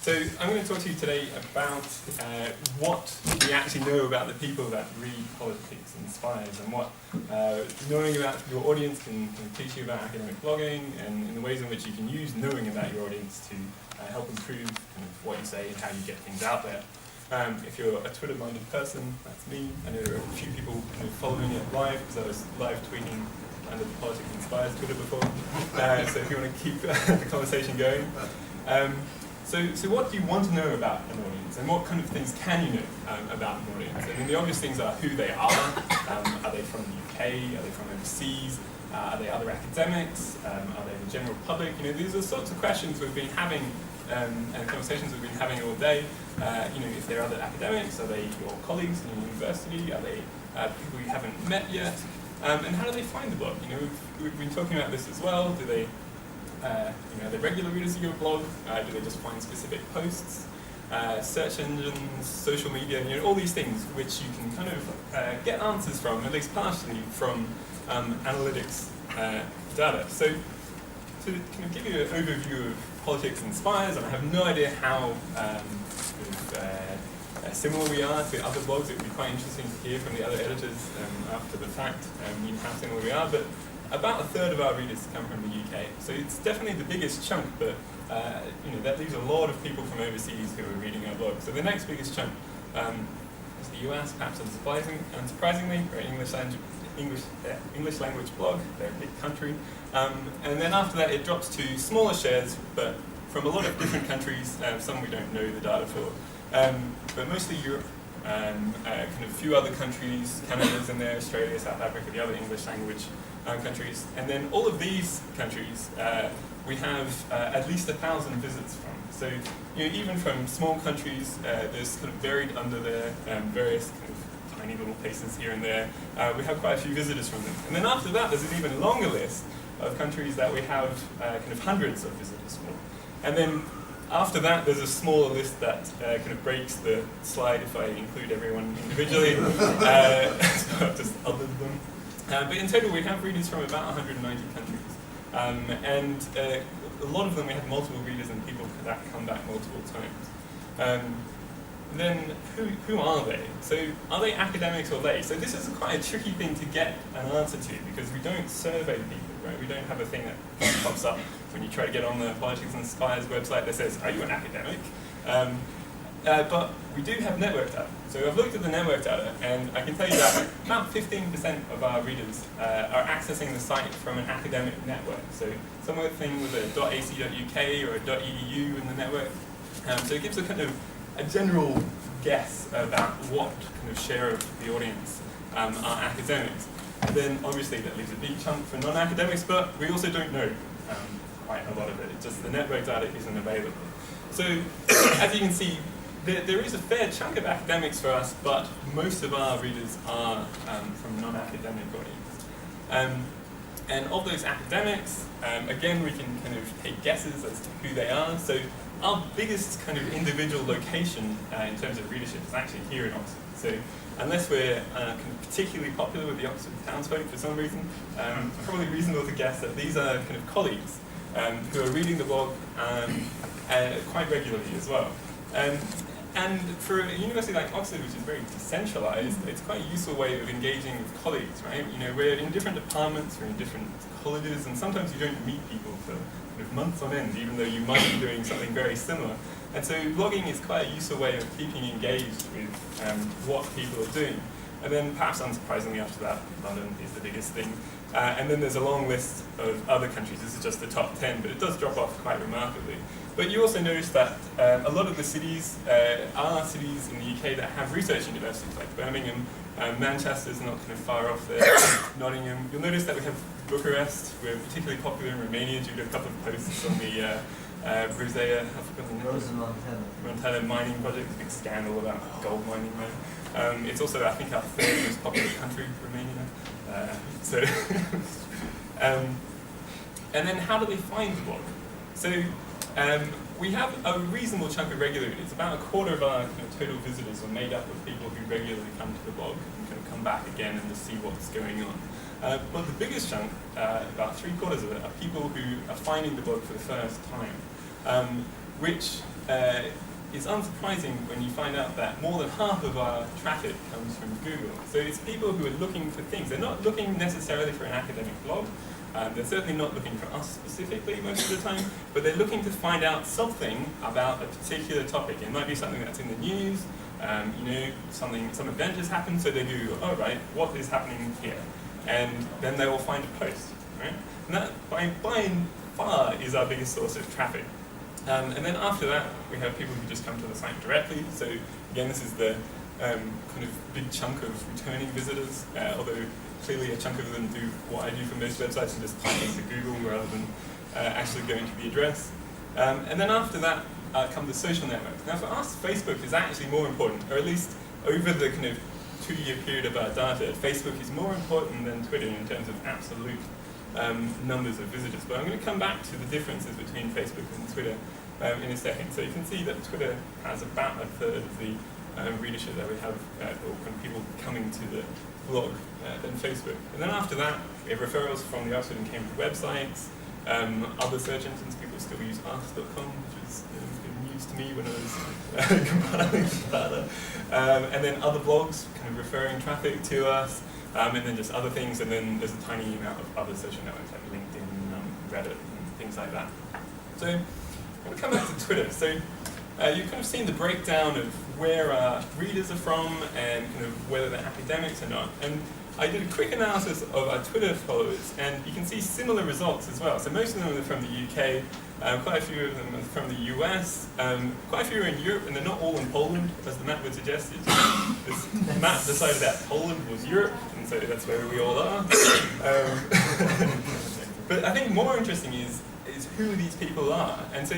So I'm going to talk to you today about what we actually know about the people that read politics and Spires, and what knowing about your audience can teach you about academic blogging, and in the ways in which you can use knowing about your audience to help improve kind of what you say and how you get things out there. If you're a Twitter-minded person, that's me. I know there are a few people kind of following it live, because I was live tweeting under the Politics and Spires Twitter before. So if you want to keep the conversation going. So what do you want to know about an audience, and what kind of things can you know about an audience? I mean, the obvious things are who they are. Are they from the UK? Are they from overseas? Are they other academics? Are they the general public? You know, these are the sorts of questions we've been having and conversations we've been having all day. You know, if they're other academics, are they your colleagues in your university? Are they people you haven't met yet? And how do they find the blog? You know, we've been talking about this as well. Do they are they regular readers of your blog? Do they just find specific posts? Search engines, social media, you know, all these things which you can kind of get answers from, at least partially from analytics data. So to kind of give you an overview of politics and Spires, and I have no idea how similar we are to other blogs. It would be quite interesting to hear from the other editors after the fact how similar we are. But about a third of our readers come from the UK, so it's definitely the biggest chunk, but you know, that leaves a lot of people from overseas who are reading our blog. So the next biggest chunk is the US, perhaps unsurprisingly, or English language blog. They're a big country. And then after that it drops to smaller shares, but from a lot of different countries, some we don't know the data for. But mostly Europe, kind of a few other countries, Canada's in there, Australia, South Africa, the other English language countries. And then all of these countries we have at least 1,000 visits from. So you know, even from small countries, there's kind of buried under there various kind of tiny little places here and there. We have quite a few visitors from them. And then after that, there's an even longer list of countries that we have kind of hundreds of visitors from. And then after that, there's a smaller list that kind of breaks the slide if I include everyone individually, so I've just othered them. But in total, we have readers from about 190 countries. And a lot of them, we have multiple readers and people that come back multiple times. Then, who are they? So, are they academics or lay? So this is quite a tricky thing to get an answer to, because we don't survey people, right? We don't have a thing that pops up when you try to get on the Politics and Spires website that says, are you an academic? But we do have network data. So I've looked at the network data, and I can tell you that about 15% of our readers are accessing the site from an academic network. So something with a .ac.uk or a .edu in the network. So it gives a kind of a general guess about what kind of share of the audience are academics. And then obviously that leaves a big chunk for non-academics, but we also don't know quite a lot of it. It's just the network data isn't available. So as you can see, there is a fair chunk of academics for us, but most of our readers are from non-academic audiences. And of those academics, again, we can kind of take guesses as to who they are. So our biggest kind of individual location in terms of readership is actually here in Oxford. So unless we're kind of particularly popular with the Oxford townsfolk for some reason, probably reasonable to guess that these are kind of colleagues who are reading the blog quite regularly as well. And for a university like Oxford, which is very decentralized, it's quite a useful way of engaging with colleagues, right? You know, we're in different departments, we're in different colleges, and sometimes you don't meet people for kind of months on end, even though you might be doing something very similar. And so blogging is quite a useful way of keeping engaged with what people are doing. And then perhaps unsurprisingly after that, London is the biggest thing. And then there's a long list of other countries. This is just the top 10, but it does drop off quite remarkably. But you also notice that a lot of the cities are cities in the UK that have research universities, like Birmingham. Manchester's not kind of far off there, Nottingham. You'll notice that we have Bucharest. We're particularly popular in Romania due to a couple of posts on the Rosea, Montana mining project, a big scandal about gold mining there. It's also, I think, our third most popular country, Romania. And then how do they find the blog? So we have a reasonable chunk of regular readers. About a quarter of our kind of total visitors are made up of people who regularly come to the blog and kind of come back again and to see what's going on. But the biggest chunk, about 3/4 of it, are people who are finding the blog for the first time, which it's unsurprising when you find out that more than half of our traffic comes from Google. So it's people who are looking for things. They're not looking necessarily for an academic blog. They're certainly not looking for us specifically most of the time, but they're looking to find out something about a particular topic. It might be something that's in the news, some event has happened, so they Google, oh right, what is happening here? And then they will find a post, right? And that, by far, is our biggest source of traffic. And then after that, we have people who just come to the site directly. So again, this is the kind of big chunk of returning visitors, although clearly a chunk of them do what I do for most websites and just type into Google rather than actually going to the address. And then after that come the social networks. Now for us, Facebook is actually more important, or at least over the kind of 2-year period of our data, Facebook is more important than Twitter in terms of absolute numbers of visitors. But I'm going to come back to the differences between Facebook and Twitter in a second. So you can see that Twitter has about a third of the readership that we have, or kind of people coming to the blog than Facebook. And then after that, we have referrals from the Oxford and Cambridge websites, other search engines. People still use ask.com, which is good news to me when I was compiling data. And then other blogs kind of referring traffic to us, and then just other things, and then there's a tiny amount of other social networks like LinkedIn, Reddit, and things like that. So I'm going to come back to Twitter. So you've kind of seen the breakdown of where our readers are from and kind of whether they're academics or not. And I did a quick analysis of our Twitter followers, and you can see similar results as well. So most of them are from the UK, quite a few of them are from the US, quite a few are in Europe, and they're not all in Poland, as the map would suggest. This map decided that Poland was Europe, and so that's where we all are. But I think more interesting is who these people are. And so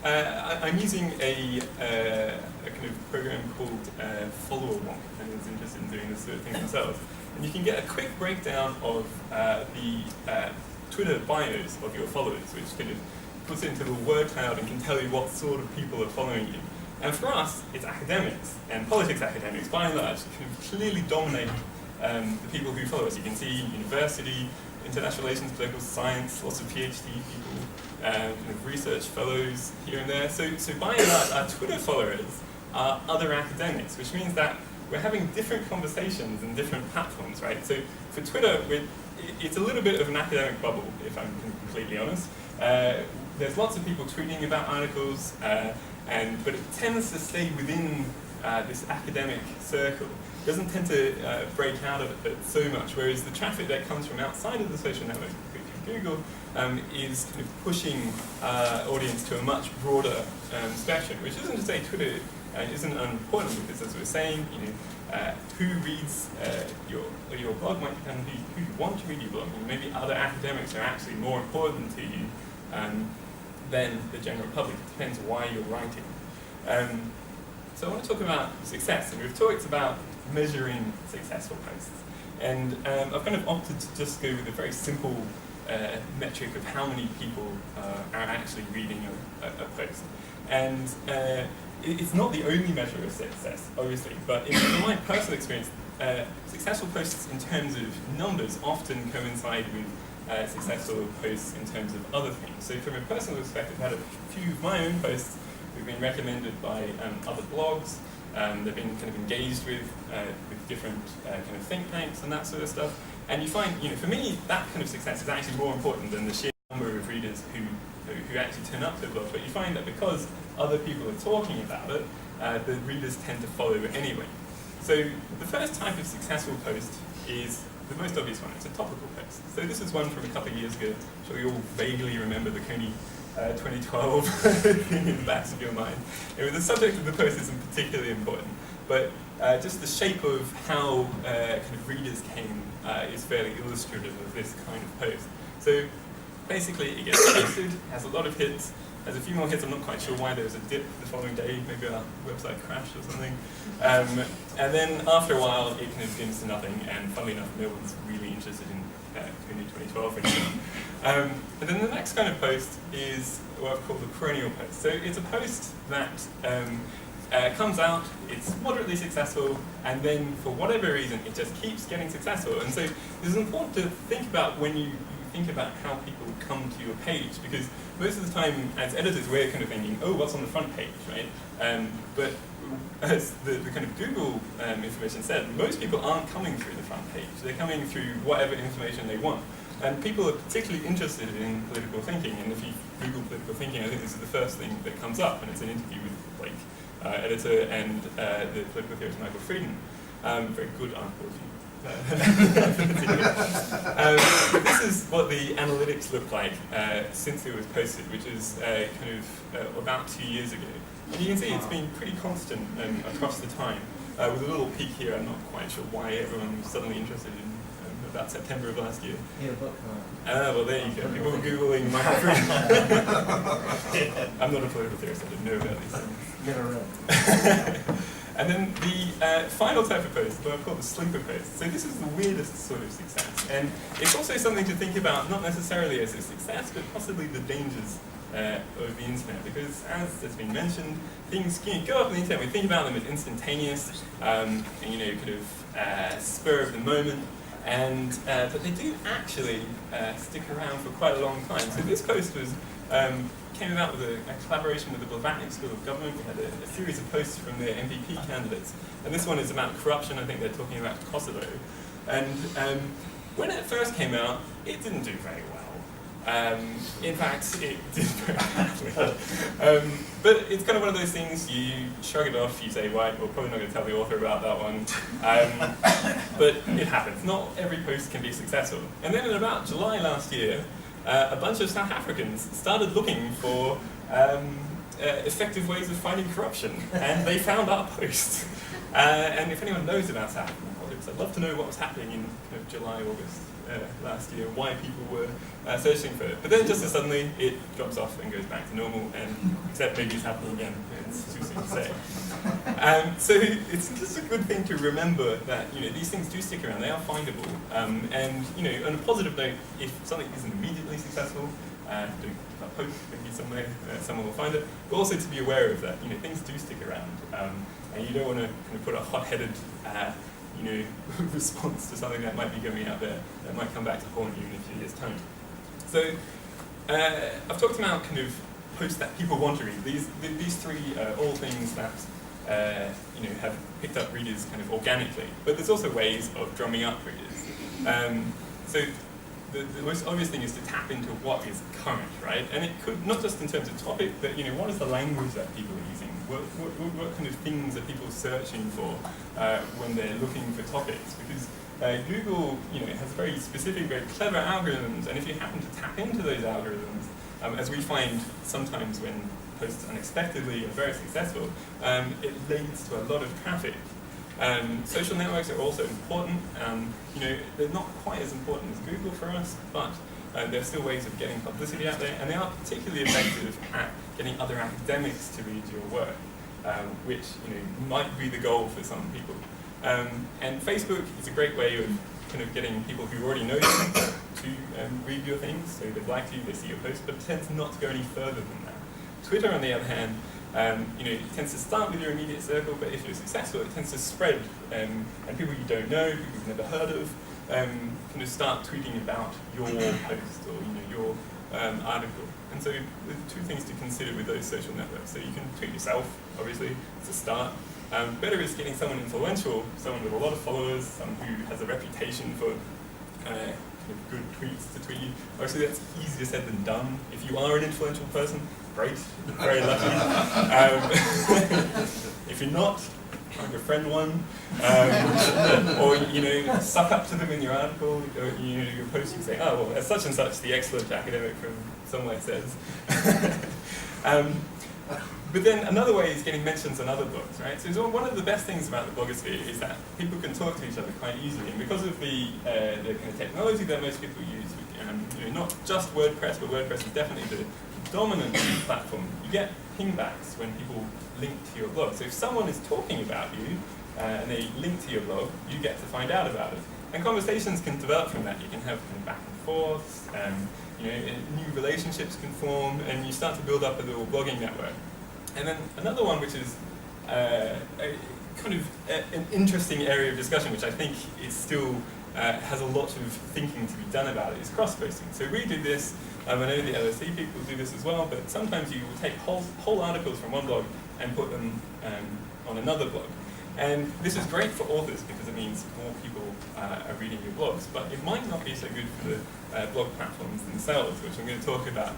I'm using a kind of program called Follower Wonk, and it's interested in doing this sort of thing themselves. And you can get a quick breakdown of the Twitter bios of your followers, which kind of puts it into the word cloud and can tell you what sort of people are following you. And for us, it's academics and politics academics, by and large, kind of clearly dominate the people who follow us. You can see university, international relations, political science, lots of PhD people, kind of research fellows here and there. So by and large, our Twitter followers are other academics, which means that we're having different conversations in different platforms, right? So for Twitter, it's a little bit of an academic bubble, if I'm completely honest. There's lots of people tweeting about articles, but it tends to stay within this academic circle. It doesn't tend to break out of it so much, whereas the traffic that comes from outside of the social network, Google, is kind of pushing audience to a much broader spectrum, which isn't to say Twitter isn't unimportant, because as we were saying, who reads your blog might depend on who you want to read your blog. And maybe other academics are actually more important to you than the general public. It depends why you're writing. So I want to talk about success, and we've talked about measuring successful posts. And I've kind of opted to just go with a very simple metric of how many people are actually reading a post. And it's not the only measure of success, obviously, but in my personal experience, successful posts in terms of numbers often coincide with successful posts in terms of other things. So from a personal perspective, I've had a few of my own posts who've been recommended by other blogs. They've been kind of engaged with different kind of think tanks and that sort of stuff. And you find, for me, that kind of success is actually more important than the sheer number of readers who actually turn up to the blog. But you find that because other people are talking about it, the readers tend to follow it anyway. So the first type of successful post is the most obvious one. It's a topical post. So this is one from a couple of years ago. I'm sure you all vaguely remember the Coney 2012 thing in the back of your mind. The subject of the post isn't particularly important, but just the shape of how kind of readers came is fairly illustrative of this kind of post. So basically, it gets posted, has a lot of hits, has a few more hits. I'm not quite sure why there was a dip the following day. Maybe our website crashed or something. And then after a while, it kind of dims to nothing. And funnily enough, no one's really interested in Coney 2012 anymore. And then the next kind of post is what I've called the perennial post. So it's a post that comes out, it's moderately successful, and then for whatever reason, it just keeps getting successful. And so it's important to think about when you think about how people come to your page, because most of the time, as editors, we're kind of thinking, oh, what's on the front page, right? But as the kind of Google information said, most people aren't coming through the front page. They're coming through whatever information they want. And people are particularly interested in political thinking, and if you Google political thinking, I think this is the first thing that comes up, and it's an interview with editor and the political theorist Michael Frieden. Very good article. This is what the analytics look like since it was posted, which is kind of about 2 years ago. And you can see it's been pretty constant across the time, with a little peak here. I'm not quite sure why everyone was suddenly interested in about September of last year. Yeah, book. Well, there you go. People Googling Michael Frieden. I'm not a political theorist, I didn't know about these things. Never read. And then the final type of post, what I call the sleeper post. So this is the weirdest sort of success. And it's also something to think about, not necessarily as a success, but possibly the dangers of the internet. Because as has been mentioned, things go up on the internet, we think about them as instantaneous, and kind of spur of the moment. And but they do actually stick around for quite a long time. So this post was came about with a collaboration with the Blavatnik School of Government. We had a series of posts from their MVP candidates, and this one is about corruption. I think they're talking about Kosovo. And when it first came out, it didn't do very well. In fact, it did very badly. But it's kind of one of those things, you shrug it off, you say, right, we're probably not going to tell the author about that one. But it happens. Not every post can be successful. And then in about July last year, a bunch of South Africans started looking for effective ways of fighting corruption. And they found our post. And if anyone knows about South African politics, I'd love to know what was happening in kind of July, August. Last year, why people were searching for it. But then just as suddenly, it drops off and goes back to normal, and except maybe it's happening again. It's too soon to say. So it's just a good thing to remember that these things do stick around. They are findable, and on a positive note, if something isn't immediately successful, don't give up hope. Maybe somewhere someone will find it. But also to be aware of that, things do stick around, and you don't want to kind of put a hot-headed response to something that might be going out there that might come back to haunt you in a few years' time. So I've talked about kind of posts that people want to read. These three are all things that have picked up readers kind of organically, but there's also ways of drumming up readers. So the most obvious thing is to tap into what is current, right? And it could, not just in terms of topic, but what is the language that people are using? What kind of things are people searching for when they're looking for topics? Because Google, has very specific, very clever algorithms, and if you happen to tap into those algorithms, as we find sometimes when posts unexpectedly are very successful, it leads to a lot of traffic. Social networks are also important. They're not quite as important as Google for us, but there are still ways of getting publicity out there, and they are particularly effective at getting other academics to read your work, which might be the goal for some people. And Facebook is a great way of kind of getting people who already know you to read your things, so they've liked you, they see your post, but it tends not to go any further than that. Twitter, on the other hand, it tends to start with your immediate circle, but if you're successful, it tends to spread, and people you don't know, people you've never heard of, kind of start tweeting about your post or your article. And so there's two things to consider with those social networks. So you can tweet yourself, obviously, it's a start. Better is getting someone influential, someone with a lot of followers, someone who has a reputation for good tweets to tweet you. Obviously, that's easier said than done. If you are an influential person, great, you're very lucky. If you're not, try and befriend one, or suck up to them in your article, or your post. You say, oh well, as such and such, the excellent academic from somewhere says. But then another way is getting mentions on other blogs, right? So one of the best things about the blogosphere is that people can talk to each other quite easily, and because of the kind of technology that most people use, not just WordPress, but WordPress is definitely the dominant platform. You get pingbacks when people link to your blog. So if someone is talking about you and they link to your blog, you get to find out about it. And conversations can develop from that. You can have kind of back and forth, new relationships can form, and you start to build up a little blogging network. And then another one, which is an interesting area of discussion, which I think is still has a lot of thinking to be done about it, is cross-posting. So we do this, I know the LSE people do this as well, but sometimes you will take whole articles from one blog and put them on another blog. And this is great for authors because it means more people are reading your blogs, but it might not be so good for the blog platforms themselves, which I'm going to talk about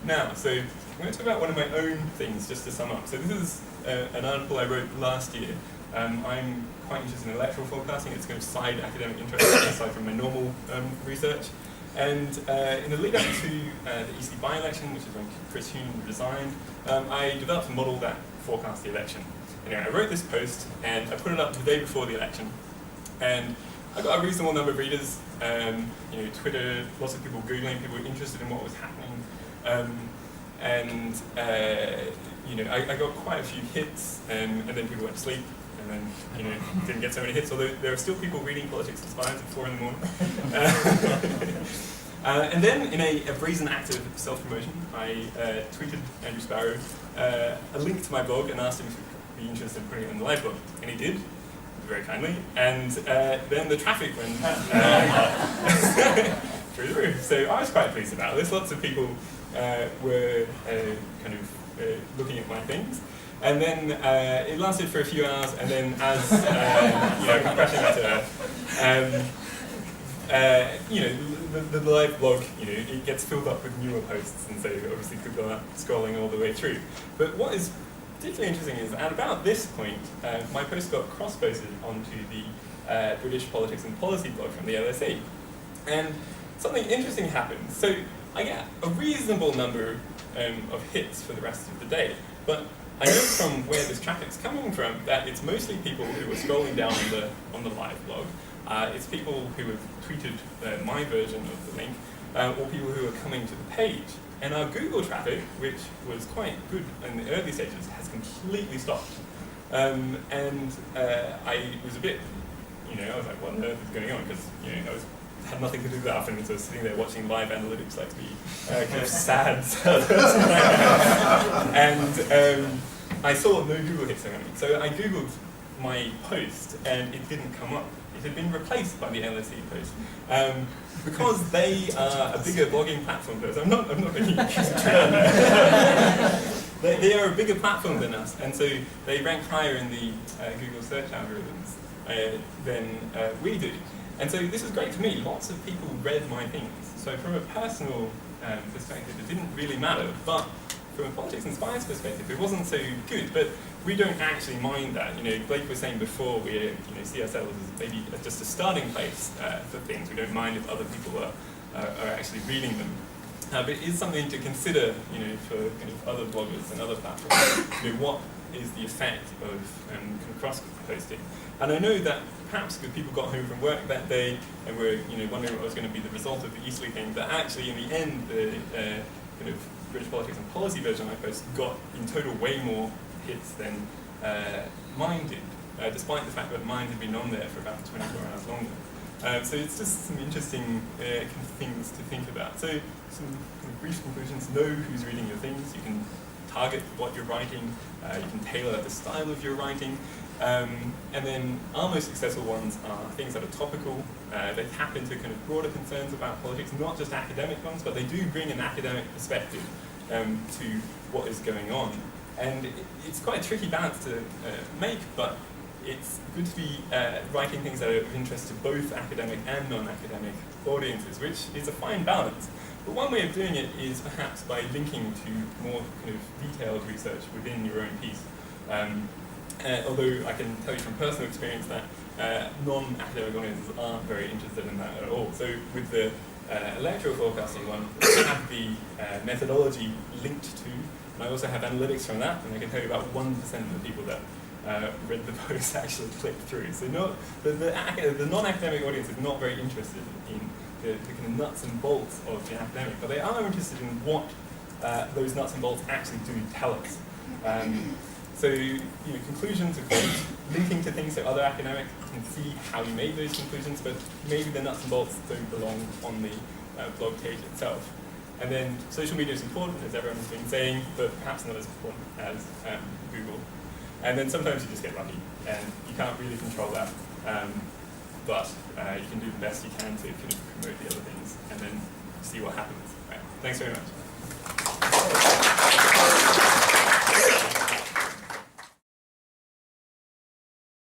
now. So I'm going to talk about one of my own things just to sum up. So this is an article I wrote last year. I'm quite interested in electoral forecasting. It's kind of side academic interest aside from my normal research. And in the lead up to the EC by-election, which is when Chris Huhne resigned, I developed a model that forecast the election. Anyway, I wrote this post and I put it up the day before the election. And I got a reasonable number of readers, Twitter, lots of people Googling, people were interested in what was happening. I got quite a few hits, and then people went to sleep, and then didn't get so many hits, although there are still people reading Politics at Spires at 4 in the morning. And then in a brazen act of self-promotion, I tweeted Andrew Sparrow a link to my blog and asked him if he would be interested in putting it on the live blog, and he did, very kindly, and then the traffic went through the roof. So I was quite pleased about this. Lots of people were looking at my things. And then it lasted for a few hours, and then as crashing into the live blog, it gets filled up with newer posts, and so obviously people are scrolling all the way through. But what is particularly interesting is at about this point, my post got cross-posted onto the British Politics and Policy blog from the LSE. And something interesting happens. So I get a reasonable number of hits for the rest of the day, but I know from where this traffic's coming from that it's mostly people who are scrolling down on the live blog. It's people who have tweeted my version of the link, or people who are coming to the page. And our Google traffic, which was quite good in the early stages, has completely stopped. I was a bit, I was like, what on earth is going on? Because, I had nothing to do that afternoon, so I was sitting there watching live analytics like the kind of sad. And I saw no Google hits on me. So I Googled my post, and it didn't come up. It had been replaced by the LSE post. Because they are a bigger blogging platform than us. I'm not making excuse They are a bigger platform than us, and so they rank higher in the Google search algorithms than we do. And so this was great for me. Lots of people read my things. So from a personal perspective, it didn't really matter. But from a Politics and Spires perspective, it wasn't so good. But we don't actually mind that. Blake was saying before, we see ourselves as maybe just a starting place for things. We don't mind if other people are actually reading them. But it is something to consider, for other bloggers and other platforms. What is the effect of cross-posting? And I know that perhaps because people got home from work that day and were wondering what was going to be the result of the Eastleigh thing, that actually in the end the British Politics and Policy version of my post got in total way more hits than mine did, despite the fact that mine had been on there for about 24 hours longer. So it's just some interesting things to think about. So some brief conclusions: know who's reading your things. You can target what you're writing. You can tailor the style of your writing. And then our most successful ones are things that are topical. They tap into kind of broader concerns about politics, not just academic ones, but they do bring an academic perspective to what is going on. And it's quite a tricky balance to make, but it's good to be writing things that are of interest to both academic and non-academic audiences, which is a fine balance. But one way of doing it is perhaps by linking to more kind of detailed research within your own piece. Although I can tell you from personal experience that non-academic audiences aren't very interested in that at all. So with the electoral forecasting one, I have the methodology linked to, and I also have analytics from that, and I can tell you about 1% of the people that read the post actually clicked through. So the non-academic audience is not very interested in the kind of nuts and bolts of the academic, but they are interested in what those nuts and bolts actually do tell us. So, conclusions are great. Linking to things so other academics can see how you made those conclusions, but maybe the nuts and bolts don't belong on the blog page itself. And then social media is important, as everyone's been saying, but perhaps not as important as Google. And then sometimes you just get lucky, and you can't really control that. but you can do the best you can to kind of promote the other things and then see what happens. Right. Thanks very much.